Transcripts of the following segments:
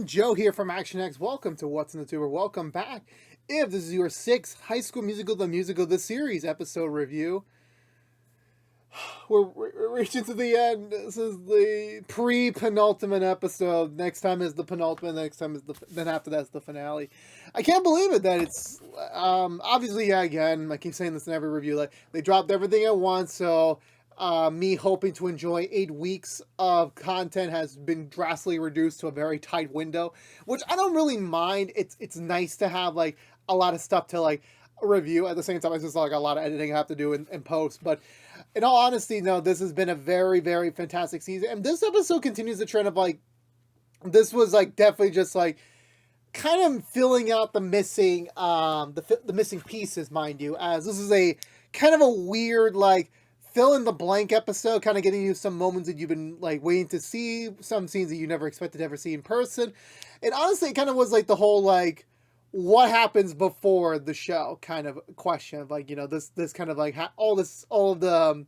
everyone, Joe here from ActionX. Welcome to What's in the Tuber. Welcome back. If this is your sixth High School Musical, the Musical, the Series episode review, we're reaching to the end. This is the pre-penultimate episode. Next time is the penultimate. Next time is then after that's the finale. I can't believe it that it's obviously, yeah, again, I keep saying this in every review, like they dropped everything at once, so me hoping to enjoy 8 weeks of content has been drastically reduced to a very tight window, which I don't really mind. It's nice to have like a lot of stuff to like review. At the same time, it's just like a lot of editing I have to do in post. But in all honesty, no, this has been a very, very fantastic season. And this episode continues the trend of like, this was like definitely just like kind of filling out the missing, the missing pieces, mind you, as this is a kind of a weird, like, fill in the blank episode, kind of getting you some moments that you've been like waiting to see, some scenes that you never expected to ever see in person. And honestly, it kind of was like the whole like what happens before the show kind of question of like, you know, this kind of like all of the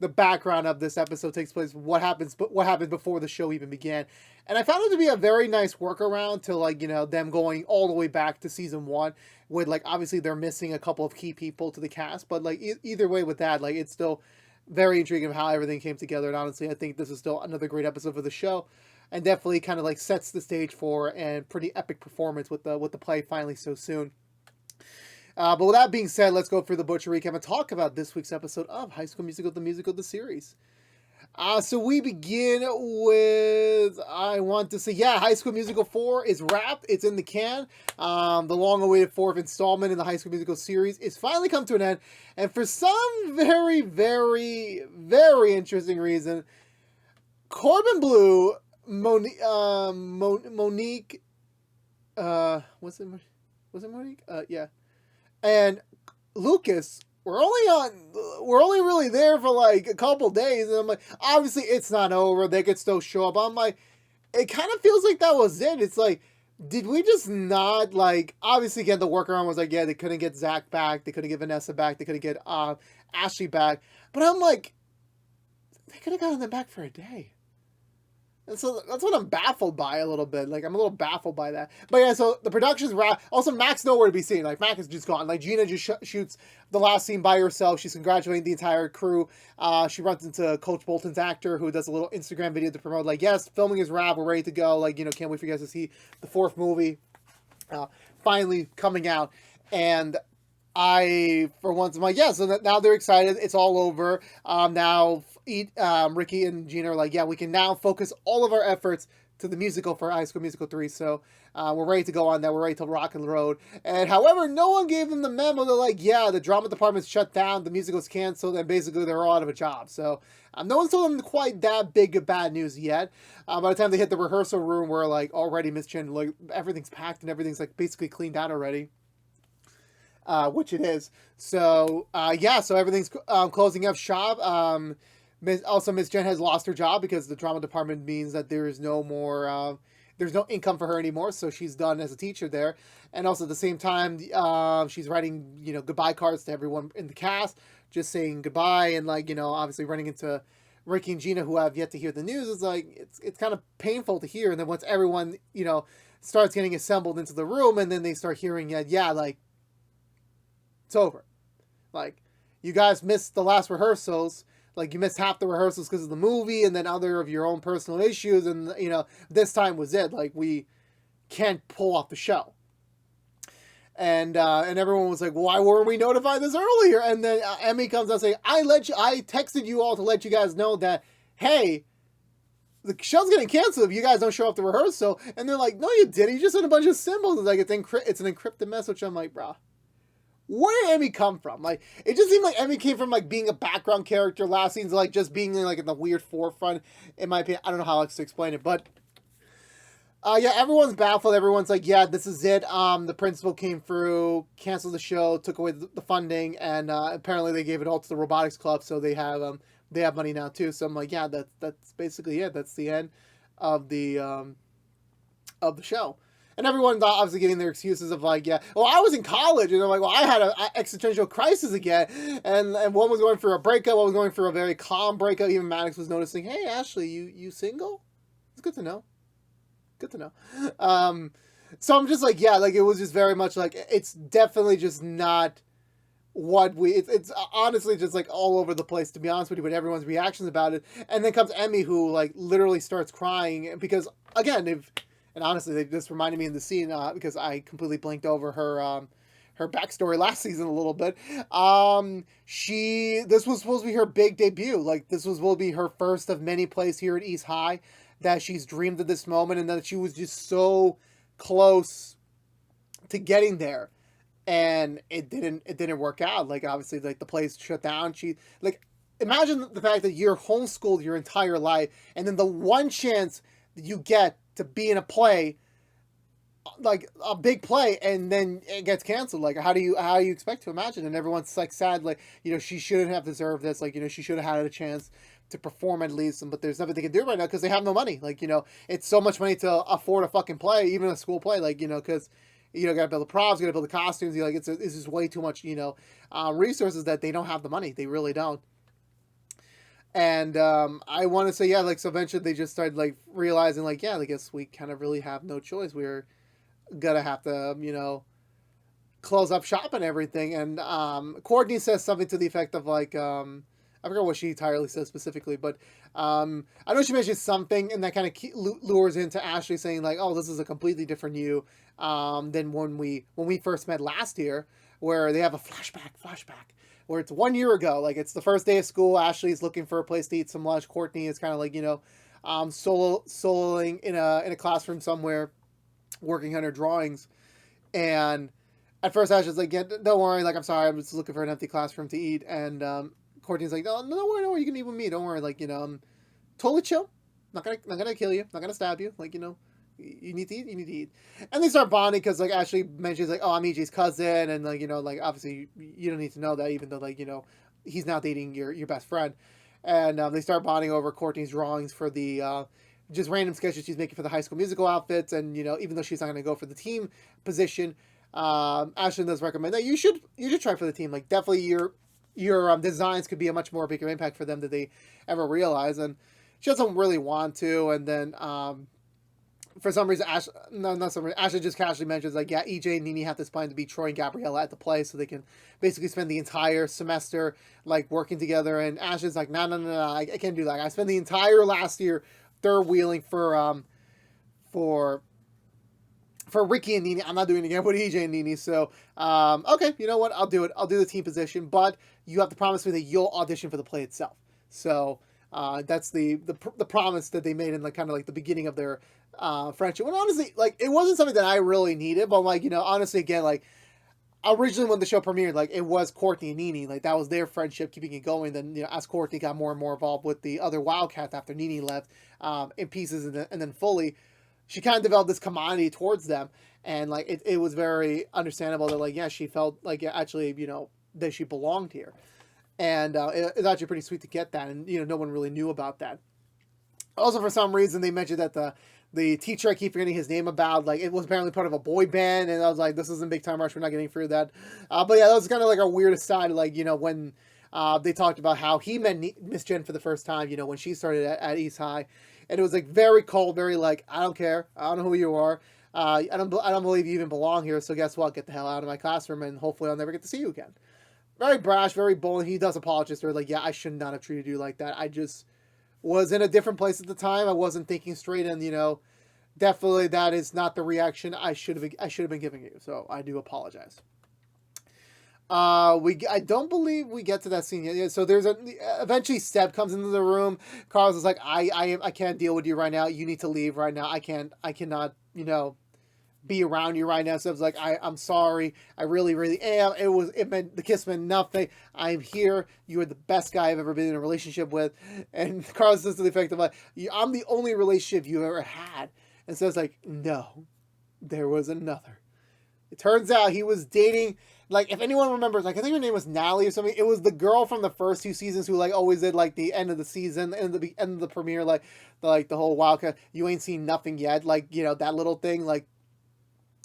background of this episode takes place, what happens before the show even began. And I found it to be a very nice workaround to like, you know, them going all the way back to season 1 with like, obviously they're missing a couple of key people to the cast, but like either way with that, like it's still very intriguing of how everything came together. And honestly, I think this is still another great episode for the show, and definitely kind of like sets the stage for a pretty epic performance with the play finally so soon. But with that being said, let's go through the butcher recap and talk about this week's episode of High School Musical, the Musical, the Series. So we begin with, I want to say, yeah, High School Musical 4 is wrapped. It's in the can. The long-awaited 4th installment in the High School Musical series is finally come to an end. And for some very, very, very interesting reason, Corbin Blue, Monique, was it Monique? Yeah. And Lucas, we're only really there for like a couple days, and I'm like, obviously it's not over, they could still show up. I'm like, it kind of feels like that was it. It's like, did we just not, like, obviously again the workaround was like, yeah, they couldn't get Zach back, they couldn't get Vanessa back, they couldn't get Ashley back, but I'm like, they could have gotten them back for a day. And so that's what I'm baffled by a little bit. Like, I'm a little baffled by that. But yeah, so the production's wrapped. Also, Mac's nowhere to be seen. Like, Mac is just gone. Like, Gina just shoots the last scene by herself. She's congratulating the entire crew. She runs into Coach Bolton's actor, who does a little Instagram video to promote, like, yes, filming is wrapped. We're ready to go. Like, you know, can't wait for you guys to see the 4th movie finally coming out. And I, for once, I'm like, yeah, so now they're excited. It's all over. Now, Ricky and Gina are like, yeah, we can now focus all of our efforts to the musical for High School Musical 3. So we're ready to go on that. We're ready to rock and roll. And however, no one gave them the memo. They're like, yeah, the drama department's shut down. The musical's canceled. And basically, they're all out of a job. So no one's told them quite that big of bad news yet. By the time they hit the rehearsal room, where like already Miss Chen, like everything's packed and everything's like basically cleaned out already. Which it is. So, yeah, so everything's closing up shop. Also, Miss Jen has lost her job because the drama department means that there is no more, there's no income for her anymore, so she's done as a teacher there. And also at the same time, she's writing, you know, goodbye cards to everyone in the cast, just saying goodbye, and like, you know, obviously running into Ricky and Gina, who have yet to hear the news. Is like, it's kind of painful to hear. And then once everyone, you know, starts getting assembled into the room, and then they start hearing it, yeah, like, it's over. Like, you guys missed the last rehearsals. Like, you missed half the rehearsals because of the movie, and then other of your own personal issues, and, you know, this time was it. Like, we can't pull off the show. And everyone was like, why weren't we notified this earlier? And then Emmy comes out saying, I texted you all to let you guys know that, hey, the show's getting canceled if you guys don't show up to rehearsal. And they're like, no, you didn't. You just sent a bunch of symbols. It's like, it's an encrypted message. I'm like, brah. Where did Emmy come from? Like, it just seemed like Emmy came from, like, being a background character last season, like, just being, like, in the weird forefront, in my opinion. I don't know how else to explain it, but, yeah, everyone's baffled. Everyone's like, yeah, this is it. The principal came through, canceled the show, took away the funding, and, apparently they gave it all to the robotics club, so they have money now, too. So I'm like, yeah, that's basically it. That's the end of the show. And everyone's obviously giving their excuses of like, yeah, well, I was in college, and they're like, well, I had an existential crisis again, and one was going through a breakup, one was going through a very calm breakup. Even Maddox was noticing, hey, Ashley, you single? It's good to know. Good to know. So I'm just like, yeah, like it was just very much like it's definitely just not what we. It's honestly just like all over the place, to be honest with you, with everyone's reactions about it. And then comes Emmy, who like literally starts crying because again, and honestly, this reminded me of the scene because I completely blanked over her backstory last season a little bit. This was supposed to be her big debut. Like this was supposed to be her first of many plays here at East High. That she's dreamed of this moment, and that she was just so close to getting there, and it didn't work out. Like obviously, like the place shut down. She like imagine the fact that you're homeschooled your entire life, and then the one chance that you get to be in a play, like a big play, and then it gets canceled. Like how do you expect to imagine? And everyone's like sad, like she shouldn't have deserved this. Like she should have had a chance to perform at least, but there's nothing they can do right now because they have no money. Like it's so much money to afford a fucking play, even a school play. Like because gotta build the props, gotta build the costumes. Like it's just way too much resources that they don't have the money. They really don't. And I want to say yeah, like so eventually they just started like realizing like yeah, I guess we kind of really have no choice. We're gonna have to close up shop and everything. And Courtney says something to the effect of like I forgot what she entirely says specifically, but I know she mentioned something, and that kind of lures into Ashley saying like, "Oh, this is a completely different you than when we first met last year," where they have a flashback, where it's 1 year ago, like it's the first day of school. Ashley's looking for a place to eat some lunch. Courtney is kind of like soloing in a classroom somewhere, working on her drawings, and at first Ashley's like, "Yeah, don't worry, like I'm sorry, I'm just looking for an empty classroom to eat," and Courtney's like, no, no worry, you can eat with me. Don't worry, like I'm totally chill. Not gonna kill you. Not gonna stab you. Like you need to eat. You need to eat. And they start bonding because like Ashley mentions like, oh, I'm EJ's cousin, and like like obviously you don't need to know that, even though like he's not dating your best friend. And they start bonding over Courtney's drawings for the just random sketches she's making for the High School Musical outfits, and even though she's not gonna go for the team position, Ashley does recommend that you should try for the team. Like definitely your designs could be a much more bigger impact for them than they ever realize. And she doesn't really want to. And then for some reason, Ashley just casually mentions like, yeah, EJ and Nene have this plan to be Troy and Gabriella at the play, so they can basically spend the entire semester like working together. And Ashley's like, no, I can't do that. I spent the entire last year third wheeling for Ricky and Nene. I'm not doing it again with EJ and Nene. So, okay, you know what? I'll do it. I'll do the team position, but you have to promise me that you'll audition for the play itself. So, that's the promise that they made in like kind of like the beginning of their friendship. And honestly, like it wasn't something that I really needed, but like honestly, again, like originally when the show premiered, like it was Courtney and Nene, like that was their friendship keeping it going. Then as Courtney got more and more involved with the other Wildcats after Nene left in pieces and then fully, she kind of developed this commodity towards them. And like it was very understandable that like yeah, she felt like yeah, actually that she belonged here. And it's actually pretty sweet to get that, and no one really knew about that. Also, for some reason, they mentioned that the teacher, I keep forgetting his name about, like it was apparently part of a boy band, and I was like, this isn't Big Time Rush, we're not getting through that. But yeah, that was kind of like our weird aside, like when they talked about how he met Miss Jen for the first time, when she started at East High, and it was like very cold, very like I don't care, I don't know who you are, I don't believe you even belong here. So guess what? Get the hell out of my classroom, and hopefully I'll never get to see you again. Very brash, very bold. He does apologize to her, like, yeah, I should not have treated you like that. I just was in a different place at the time. I wasn't thinking straight, and definitely that is not the reaction I should have been giving you. So I do apologize. I don't believe we get to that scene yet. So eventually Seb comes into the room. Carlos is like, I can't deal with you right now. You need to leave right now. I cannot, be around you right now. So I was like, I'm sorry. I really, really am. The kiss meant nothing. I'm here. You are the best guy I've ever been in a relationship with. And Carlos says to the effect of like, I'm the only relationship you've ever had. And so it's like, no, there was another. It turns out he was dating, like, if anyone remembers, like, I think her name was Natalie or something. It was the girl from the first two seasons who, like, always did, like, the end of the season, and the end of the premiere, like the whole Wildcat, you ain't seen nothing yet, like, that little thing, like,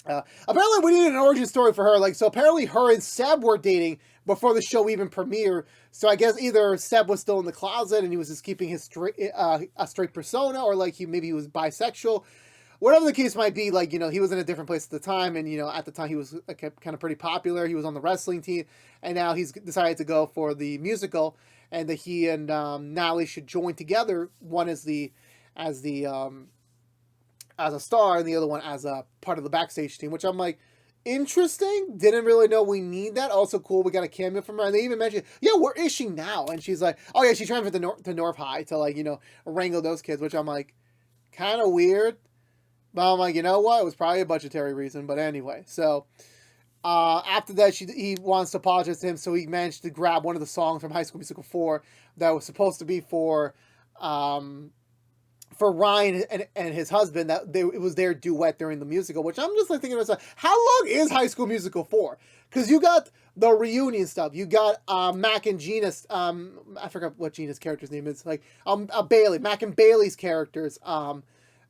apparently we needed an origin story for her. Like, so apparently her and Seb were dating before the show even premiered. So I guess either Seb was still in the closet and he was just keeping his straight persona, or like maybe he was bisexual. whatever the case might be, like, he was in a different place at the time, and, at the time he was like, kind of pretty popular. He was on the wrestling team, and now he's decided to go for the musical, and that he and Natalie should join together. One as the as a star, and the other one as a part of the backstage team, which I'm like, interesting. Didn't really know we need that. Also cool, we got a cameo from her, and they even mentioned, yeah, where is she now? And she's like, oh yeah, she transferred to North High to, like, wrangle those kids, which I'm like, kind of weird. But I'm like, you know what? It was probably a budgetary reason. But anyway, so after that, he wants to apologize to him, so he managed to grab one of the songs from High School Musical 4 that was supposed to be for Ryan and his husband, it was their duet during the musical, which I'm just like thinking to myself, how long is High School Musical 4? Because you got the reunion stuff, you got Mac and Gina's, I forgot what Gina's character's name is, like Bailey, Mac and Bailey's characters,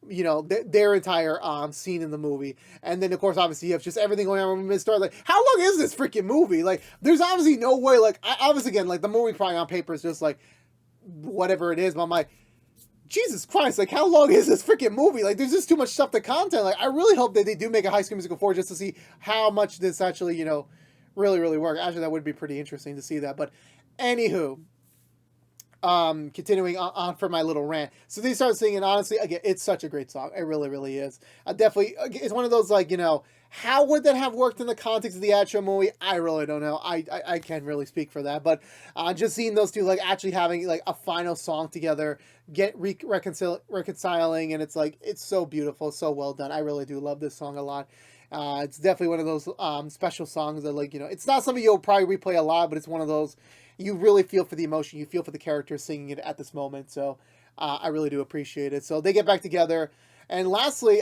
their entire scene in the movie, and then of course obviously you have just everything going on with Miss Star. Like, how long is this freaking movie? Like, there's obviously no way. Like, obviously again, like the movie probably on paper is just like whatever it is, but I'm like, Jesus Christ, like, how long is this freaking movie? Like, there's just too much stuff to content. Like, I really hope that they do make a High School Musical 4 just to see how much this actually, really, really work. Actually, that would be pretty interesting to see that. But, anywho, continuing on for my little rant. So they start singing, honestly, again, it's such a great song. It really, really is. Definitely, it's one of those, like, how would that have worked in the context of the actual movie? I really don't know. I can't really speak for that. But just seeing those two, like, actually having, like, a final song together, reconciling, and it's, like, it's so beautiful, so well done. I really do love this song a lot. It's definitely one of those special songs that, like, it's not something you'll probably replay a lot, but it's one of those you really feel for the emotion. You feel for the characters singing it at this moment. So I really do appreciate it. So they get back together. And lastly,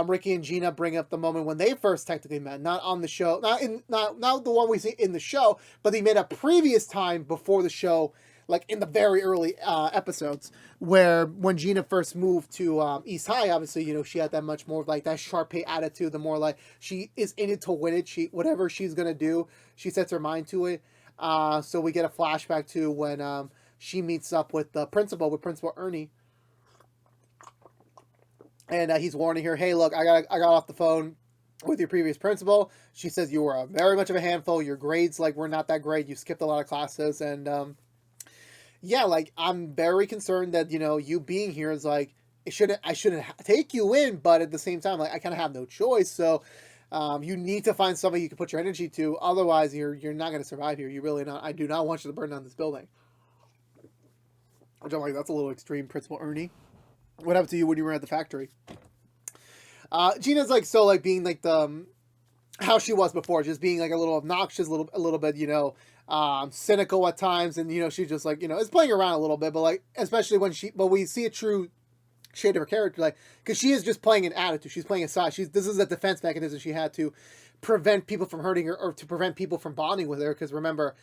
Ricky and Gina bring up the moment when they first technically met, not on the show, not the one we see in the show, but they met a previous time before the show, like in the very early episodes, where when Gina first moved to East High, obviously, she had that much more like that Sharpay attitude. The more like she is in it to win it. Whatever she's gonna do, she sets her mind to it. So we get a flashback to when she meets up with Principal Ernie. And he's warning her, hey, look, I got off the phone with your previous principal. She says you were very much of a handful. Your grades, like, were not that great. You skipped a lot of classes. And, yeah, like, I'm very concerned that, you being here is, like, I shouldn't take you in. But at the same time, like, I kind of have no choice. So you need to find somebody you can put your energy to. Otherwise, you're not going to survive here. You really not. I do not want you to burn down this building. Which I'm like, that's a little extreme, Principal Ernie. What happened to you when you were at the factory? Gina's like, so like being like how she was before, just being like a little obnoxious, a little bit, cynical at times. And, she's just like, is playing around a little bit, but like, especially but we see a true shade of her character, like, cause she is just playing an attitude. She's playing a side. This is a defense mechanism she had to prevent people from hurting her or to prevent people from bonding with her. Cause remember,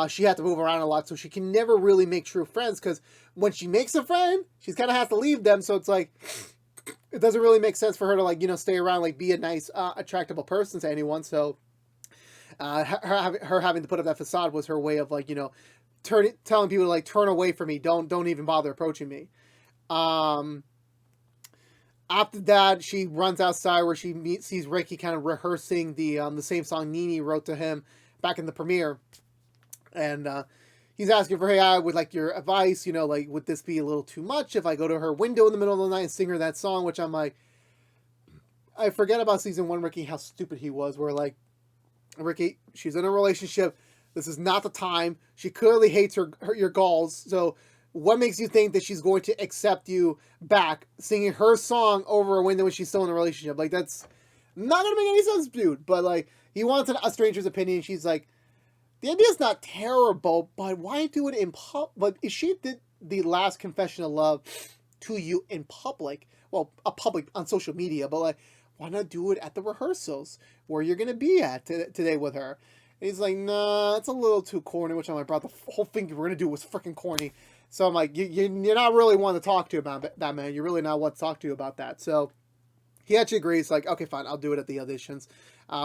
she had to move around a lot, so she can never really make true friends, because when she makes a friend, she's kind of has to leave them, so it's like, it doesn't really make sense for her to, like, stay around, like, be a nice, attractable person to anyone, so, her having to put up that facade was her way of, like, telling people to, like, turn away from me, don't even bother approaching me. After that, she runs outside where she sees Ricky kind of rehearsing the same song Nene wrote to him back in the premiere. And he's asking for, hey, I would like your advice, like, would this be a little too much if I go to her window in the middle of the night and sing her that song? Which I'm like, I forget about season 1, Ricky, how stupid he was, where, like, Ricky, she's in a relationship. This is not the time. She clearly hates your goals. So what makes you think that she's going to accept you back singing her song over a window when she's still in a relationship? Like, that's not going to make any sense, dude. But, like, he wants a stranger's opinion. She's like, the idea is not terrible, but why do it in public? But if she did the last confession of love to you in public, well, on social media, but, like, why not do it at the rehearsals where you're going to be at today with her? And he's like, nah, it's a little too corny, which I'm like, bro, the whole thing we're going to do was freaking corny. So I'm like, you're not really one to talk to about that, man. You're really not one to talk to about that. So he actually agrees, like, okay, fine, I'll do it at the auditions,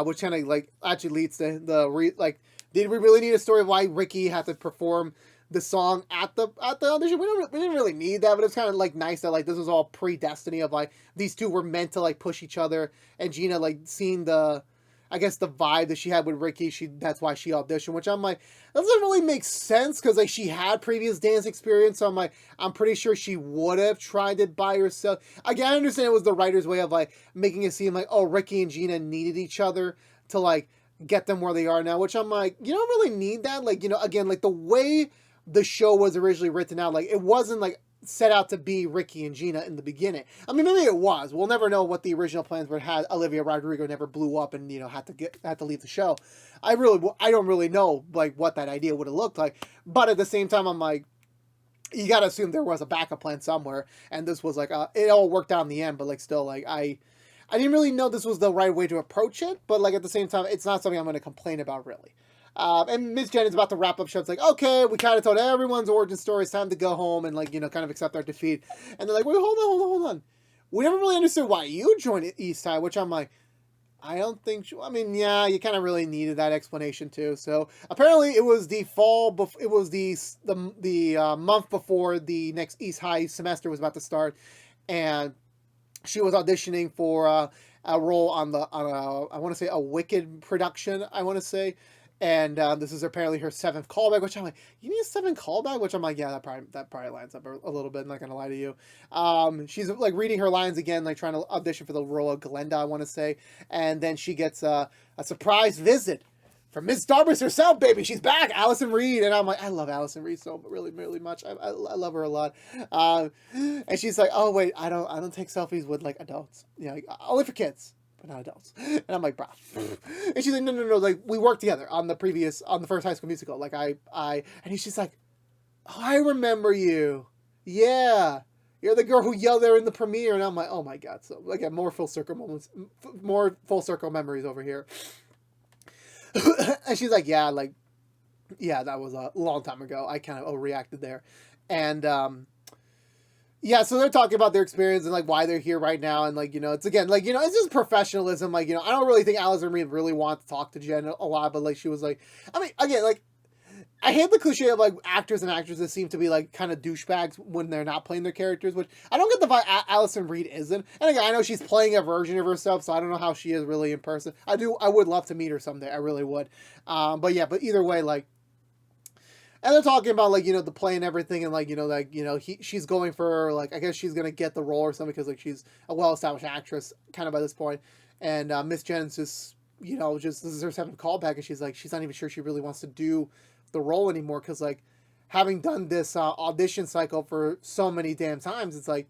which kind of, like, actually leads to did we really need a story of why Ricky had to perform the song at the audition. We didn't really need that, but it's kind of like nice that like this was all pre-destiny of like these two were meant to like push each other, and Gina like seeing the, I guess the vibe that she had with Ricky, that's why she auditioned, which I'm like, that doesn't really make sense because like she had previous dance experience, so I'm like, I'm pretty sure she would have tried it by herself. Again, I understand it was the writer's way of like making it seem like, oh, Ricky and Gina needed each other to like get them where they are now, which I'm like, you don't really need that. Like, you know, again, like the way the show was originally written out, like it wasn't like set out to be Ricky and Gina in the beginning. I mean, maybe it was. We'll never know what the original plans were. Had Olivia Rodrigo never blew up and, you know, had to leave the show. I don't really know like what that idea would have looked like. But at the same time, I'm like, you gotta assume there was a backup plan somewhere, and this was like it all worked out in the end. But like still, like I didn't really know this was the right way to approach it. But like at the same time, it's not something I'm going to complain about really. And Miss Jen is about to wrap up show. It's like, okay, we kind of told everyone's origin story. It's time to go home and like, you know, kind of accept our defeat. And they're like, wait, hold on. We never really understood why you joined East High, which I'm like, I don't think. I mean, yeah, you kind of really needed that explanation too. So apparently, it was the fall. It was the month before the next East High semester was about to start, and she was auditioning for a role on I want to say a Wicked production. I want to say. And this is apparently her 7th callback, which I'm like, you need a 7th callback? Which I'm like, yeah, that probably lines up a little bit. I'm not gonna lie to you. She's like reading her lines again, like trying to audition for the role of Glenda, I want to say, and then she gets a surprise visit from Miss Darbus herself, baby. She's back, Allison Reed, and I'm like, I love Allison Reed so really, really much. I love her a lot. And she's like, oh wait, I don't take selfies with like adults, you know, like, only for kids. Not adults. And I'm like, bro. And she's like, no, like we worked together on the first High School Musical. Like and she's like, oh, I remember you. Yeah. You're the girl who yelled there in the premiere. And I'm like, oh my God. So like more full circle moments, more full circle memories over here. And she's like, yeah, that was a long time ago. I kind of overreacted there. And, yeah, so they're talking about their experience and like why they're here right now, and like, you know, it's again like, you know, it's just professionalism. Like, you know, I don't really think Allison Reed really wanted to talk to Jen a lot, but like she was like, I mean, again, like I hate the cliche of like actors and actresses seem to be like kind of douchebags when they're not playing their characters, which I don't get the vibe Allison Reed isn't. And again, I know she's playing a version of herself, so I don't know how she is really in person. I would love to meet her someday. I really would. But either way, like. And they're talking about, like, you know, the play and everything, and, like, you know, like, you know, she's going for, like, I guess she's going to get the role or something because, like, she's a well-established actress kind of by this point. And Miss Jen's just, you know, this is her 7th callback, and she's like, she's not even sure she really wants to do the role anymore because, like, having done this audition cycle for so many damn times, it's like,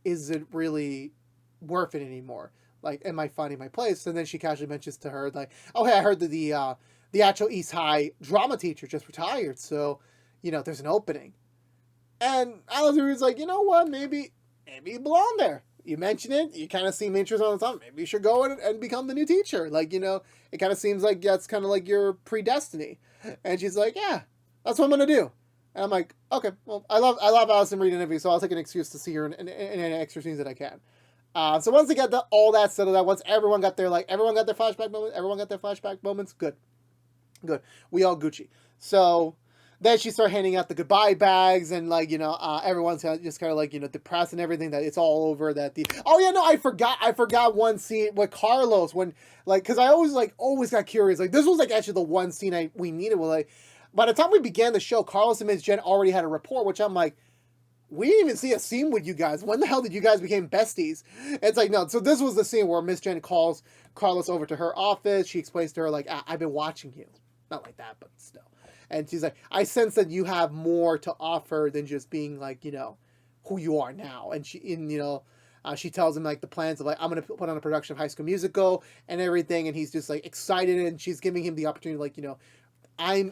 is it really worth it anymore? Like, am I finding my place? And then she casually mentions to her, like, oh, hey, I heard that the actual East High drama teacher just retired, so, you know, there's an opening. And Allison Reed's like, you know what, maybe you belong there. You mention it, you kind of seem interested on the time, maybe you should go and become the new teacher. Like, you know, it kind of seems like that's kind of like your predestiny. And she's like, yeah, that's what I'm going to do. And I'm like, okay, well, I love Allison Reed and everything, so I'll take an excuse to see her in any extra scenes that I can. So once they got all that settled out, once everyone got their flashback moments, good. We all Gucci. So then she started handing out the goodbye bags, and like, you know, everyone's just kind of like, you know, depressed and everything, that it's all over, that I forgot one scene with Carlos when, like, because I always got curious, like this was like actually the one scene we needed. Well, like by the time we began the show, Carlos and Miss Jen already had a rapport, which I'm like, we didn't even see a scene with you guys. When the hell did you guys become besties? It's like, no. So this was the scene where Miss Jen calls Carlos over to her office. She explains to her, like, I've been watching you. Not like that, but still. And she's like, I sense that you have more to offer than just being like, you know, who you are now. And she tells him like the plans of like, I'm going to put on a production of High School Musical and everything. And he's just like excited, and she's giving him the opportunity, like, you know,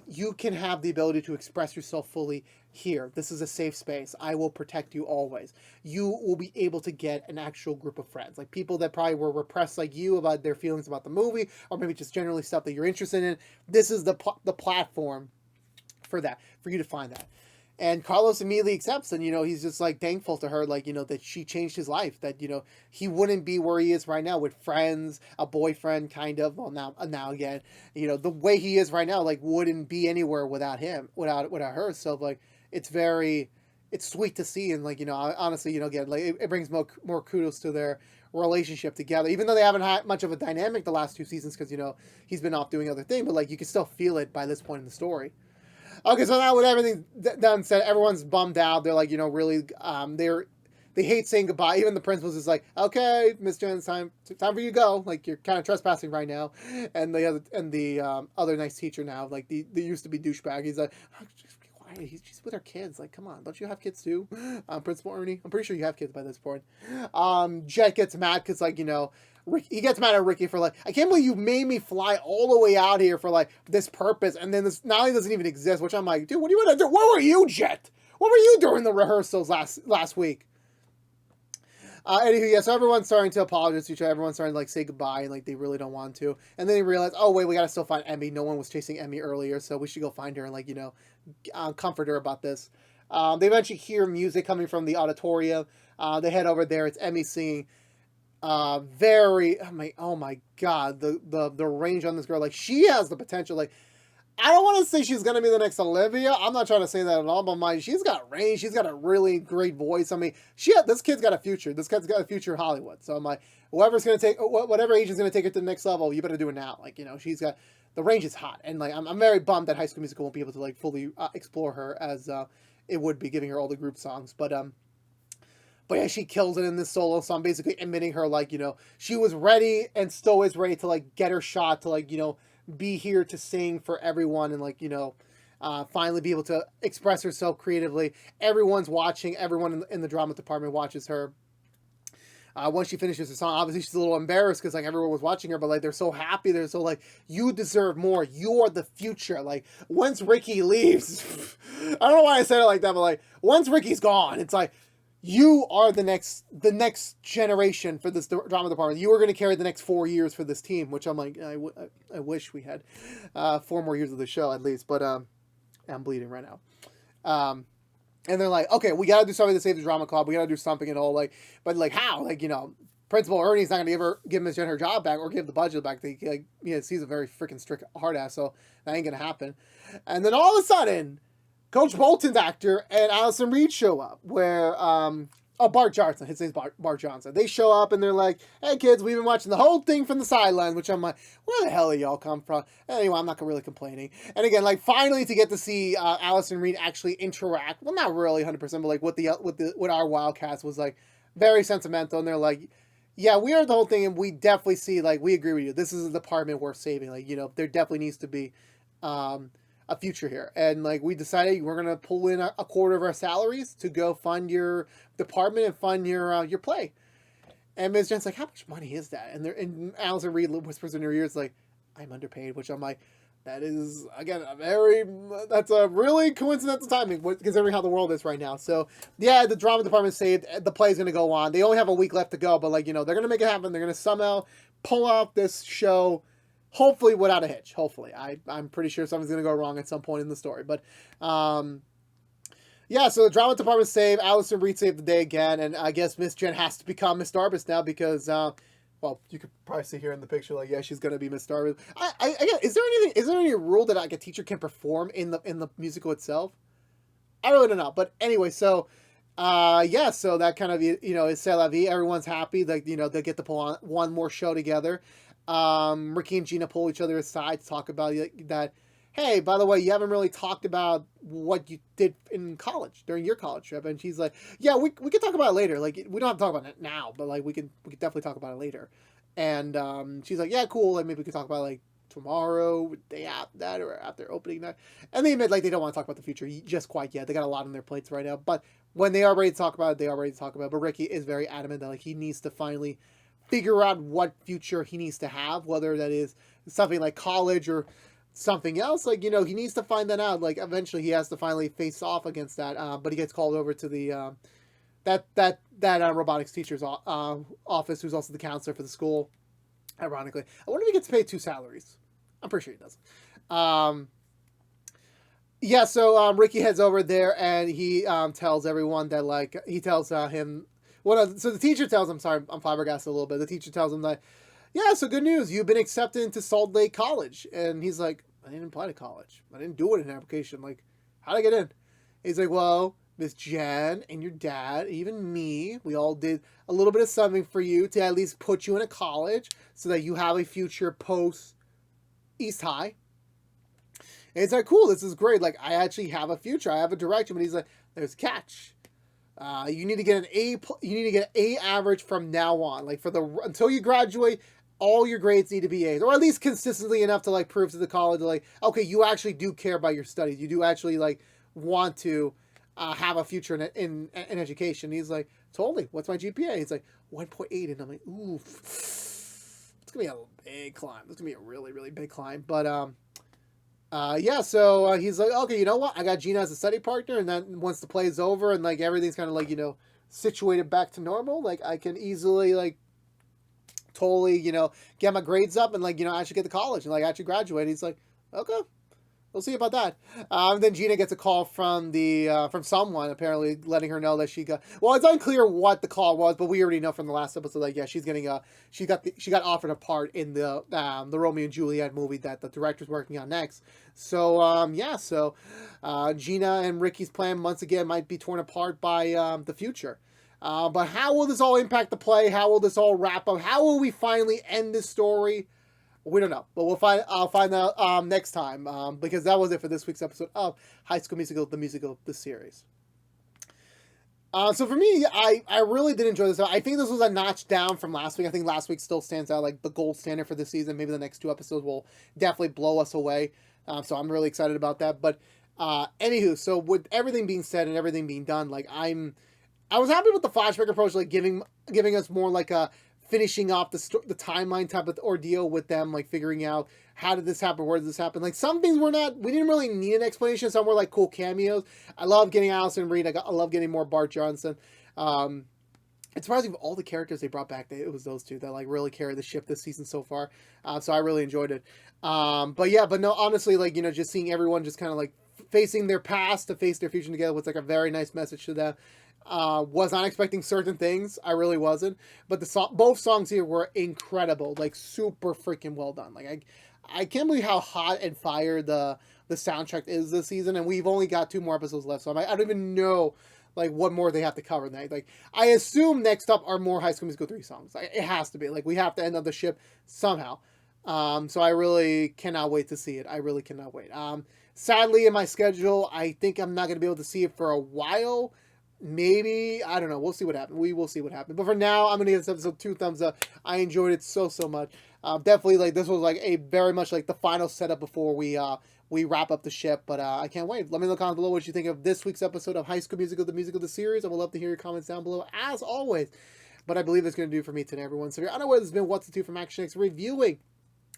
you can have the ability to express yourself fully here. This is a safe space. I will protect you always. You will be able to get an actual group of friends, like people that probably were repressed like you about their feelings about the movie, or maybe just generally stuff that you're interested in. This is the platform for you to find that. And Carlos immediately accepts, and, you know, he's just like thankful to her, like, you know, that she changed his life, that, you know, he wouldn't be where he is right now with friends, a boyfriend, kind of, well, now again, you know, the way he is right now, like, wouldn't be anywhere without him, without her. So like, it's sweet to see, and like, you know, honestly, you know, again, like it brings more kudos to their relationship together, even though they haven't had much of a dynamic the last 2 seasons, because, you know, he's been off doing other things, but like you can still feel it by this point in the story. Okay, so now with everything done said, everyone's bummed out. They're like, you know, really, they hate saying goodbye. Even the principal's just like, okay, Miss Jen, it's time for you to go. Like, you're kind of trespassing right now. And the other nice teacher now, like, they used to be douchebag. He's like, oh, just be quiet. She's with her kids. Like, come on, don't you have kids too? Principal Ernie, I'm pretty sure you have kids by this point. Jet gets mad because, like, you know, he gets mad at Ricky for like, I can't believe you made me fly all the way out here for like this purpose, and then this now he doesn't even exist. Which I'm like, dude, what do you want to do? Where were you, Jet? What were you during the rehearsals last week? Anywho, yeah, so everyone's starting to apologize to each other. Everyone's starting to like say goodbye, and like they really don't want to. And then they realize, oh wait, we gotta still find Emmy. No one was chasing Emmy earlier, so we should go find her and like, you know, comfort her about this. They eventually hear music coming from the auditorium. They head over there. It's Emmy singing. Oh my god, the range on this girl, like she has the potential. Like, I don't want to say she's gonna be the next Olivia. I'm not trying to say that at all, but she's got range. She's got a really great voice. I mean, this kid's got a future. This kid's got a future in Hollywood. So I'm like, whatever agent's gonna take her to the next level, you better do it now. Like, you know, she's got the range is hot, and like I'm very bummed that High School Musical won't be able to like fully explore her as it would be, giving her all the group songs, but yeah, she kills it in this solo song, basically admitting her, like, you know, she was ready and still is ready to, like, get her shot to, like, you know, be here to sing for everyone and, like, you know, finally be able to express herself creatively. Everyone's watching. Everyone in the drama department watches her. Once she finishes the song, obviously she's a little embarrassed because, like, everyone was watching her, but, like, they're so happy. They're so, like, you deserve more. You're the future. Like, once Ricky leaves, I don't know why I said it like that, but, like, once Ricky's gone, it's like, you are the next generation for this drama department. You are going to carry the next 4 years for this team, which I'm like, I wish we had 4 more years of the show at least, but I'm bleeding right now. And they're like, okay, we got to do something to save the drama club. We got to do something and all, like, but like how? Like, you know, Principal Ernie's not going to give Miss Jen her job back or give the budget back. Like, you know, he's a very freaking strict hard ass, so that ain't going to happen. And then all of a sudden, Coach Bolton's actor and Allison Reed show up, where, Bart Johnson, his name's Bart Johnson. They show up and they're like, hey kids, we've been watching the whole thing from the sidelines, which I'm like, where the hell are y'all come from? Anyway, I'm not really complaining. And again, like, finally to get to see Allison Reed actually interact, well, not really 100%, but like with our Wildcats was like very sentimental, and they're like, yeah, we are the whole thing, and we definitely see, like, we agree with you. This is a department worth saving. Like, you know, there definitely needs to be a future here, and like we decided we're gonna pull in a quarter of our salaries to go fund your department and fund your play. And Ms. Jen's like, how much money is that? And Allison Reed whispers in her ears like, I'm underpaid, which I'm like, that is again that's a really coincidental timing considering how the world is right now. So yeah, the drama department saved. The play's gonna go on. They only have a week left to go, but like, you know, they're gonna make it happen. They're gonna somehow pull off this show. Hopefully without a hitch. Hopefully. I'm pretty sure something's going to go wrong at some point in the story. But, yeah, so the drama department saved. Allison Reed saved the day again. And I guess Miss Jen has to become Miss Darbus now because, well, you could probably see here in the picture, like, yeah, she's going to be Miss Darbus. Is there any rule that like a teacher can perform in the musical itself? I really don't know. But anyway, so, yeah, so that kind of, you know, is c'est la vie. Everyone's happy. Like, you know, they get to pull on one more show together. Ricky and Gina pull each other aside to talk about that. Hey, by the way, you haven't really talked about what you did in college during your college trip. And she's like, yeah, we can talk about it later. Like, we don't have to talk about it now, but like we can definitely talk about it later. And she's like, yeah, cool. Like, maybe we can talk about it, like, tomorrow, day after that, or after opening night. And they admit, like, they don't want to talk about the future just quite yet. They got a lot on their plates right now. But when they are ready to talk about it, they are ready to talk about it. But Ricky is very adamant that, like, he needs to finally figure out what future he needs to have, whether that is something like college or something else. Like, you know, he needs to find that out. Like, eventually he has to finally face off against that. But he gets called over to the that robotics teacher's office, who's also the counselor for the school. Ironically, I wonder if he gets paid 2 salaries. I'm pretty sure he does. Yeah, so Ricky heads over there and he tells everyone that, like, he tells him. So the teacher tells him, sorry, I'm flabbergasted a little bit. The teacher tells him that, yeah, so good news. You've been accepted into Salt Lake College. And he's like, I didn't apply to college. I didn't do it in an application. Like, how'd I get in? He's like, well, Miss Jen and your dad, even me, we all did a little bit of something for you to at least put you in a college so that you have a future post East High. And it's like, cool, this is great. Like, I actually have a future. I have a direction. But he's like, there's a catch. You need to get an A. You need to get an A average from now on. Like, until you graduate, all your grades need to be A's, or at least consistently enough to like prove to the college like, okay, you actually do care about your studies. You do actually like want to have a future in education. And he's like, totally. What's my GPA? He's like 1.8, and I'm like, ooh, it's gonna be a big climb. It's gonna be a really, really big climb. But yeah, so he's like, okay, you know what? I got Gina as a study partner, and then once the play is over and like everything's kind of like, you know, situated back to normal, like I can easily like totally, you know, get my grades up and like, you know, actually get to college and like actually graduate. He's like, okay, we'll see about that. Then Gina gets a call from from someone apparently letting her know that she got. Well, it's unclear what the call was, but we already know from the last episode. Like, yeah, she's getting she got offered a part in the Romeo and Juliet movie that the director's working on next. So yeah, so Gina and Ricky's plan once again might be torn apart by the future. But how will this all impact the play? How will this all wrap up? How will we finally end this story? We don't know, but I'll find out next time, because that was it for this week's episode of High School Musical, the musical, the series. So for me, I really did enjoy this. I think this was a notch down from last week. I think last week still stands out like the gold standard for this season. Maybe the next 2 episodes will definitely blow us away. So I'm really excited about that. But anywho, so with everything being said and everything being done, like I was happy with the flashback approach, like giving us more like a finishing off the timeline type of ordeal with them, like figuring out how did this happen, where did this happen. Like some things we didn't really need an explanation. Some were like cool cameos. I love getting Allison Reed. I love getting more Bart Johnson. It's surprising of all the characters they brought back, it was those two that like really carried the ship this season so far. So I really enjoyed it. But no, honestly, like, you know, just seeing everyone just kind of like facing their past to face their future together was like a very nice message to them. Was not expecting certain things. I really wasn't. But both songs here were incredible. Like super freaking well done. Like I can't believe how hot and fire the soundtrack is this season. And we've only got 2 more episodes left. So I don't even know like what more they have to cover. Like I assume next up are more High School Musical 3 songs. Like, it has to be. Like we have to end up the ship somehow. So I really cannot wait to see it. I really cannot wait. Sadly in my schedule, I think I'm not going to be able to see it for a while. Maybe, I don't know. We'll see what happens. We will see what happens. But for now, I'm going to give this episode 2 thumbs up. I enjoyed it so much. Definitely, like, this was, like, a very much, like, the final setup before we wrap up the ship. But I can't wait. Let me know in the comments below what you think of this week's episode of High School Musical, the musical, the series. I would love to hear your comments down below, as always. But I believe that's going to do it for me today, everyone. So if you're unaware, this has been What's the 2 from ActionX reviewing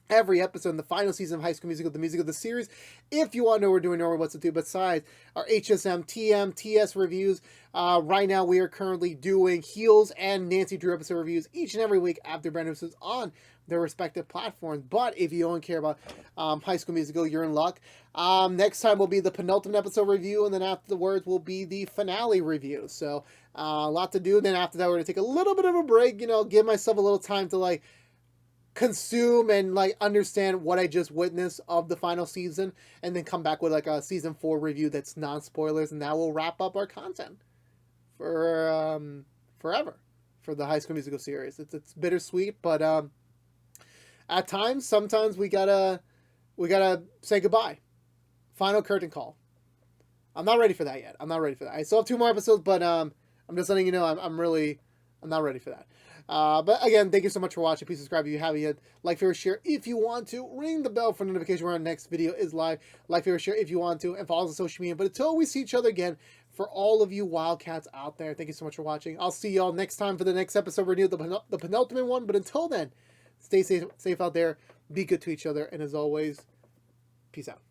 every episode in the final season of High School Musical, the musical, the series. If you want to know what we're doing, or what's to do besides our HSMTMTS reviews, right now we are currently doing Heels and Nancy Drew episode reviews each and every week after brand episodes on their respective platforms. But if you don't care about High School Musical, you're in luck. Next time will be the penultimate episode review, and then afterwards will be the finale review. So a lot to do. Then after that, we're going to take a little bit of a break, you know, give myself a little time to like consume and like understand what I just witnessed of the final season, and then come back with like a season 4 review that's non-spoilers, and that will wrap up our content for forever for the High School Musical series. It's bittersweet, but sometimes we gotta say goodbye. Final curtain call. I'm not ready for that yet. I still have 2 more episodes, but I'm just letting you know I'm not ready for that. But again, thank you so much for watching. Please subscribe if you haven't yet. Like, favorite, share if you want to. Ring the bell for notification when our next video is live. Like, favorite, share if you want to. And follow us on social media. But until we see each other again, for all of you Wildcats out there, thank you so much for watching. I'll see y'all next time for the next episode. We're near the penultimate one. But until then, stay safe out there. Be good to each other. And as always, peace out.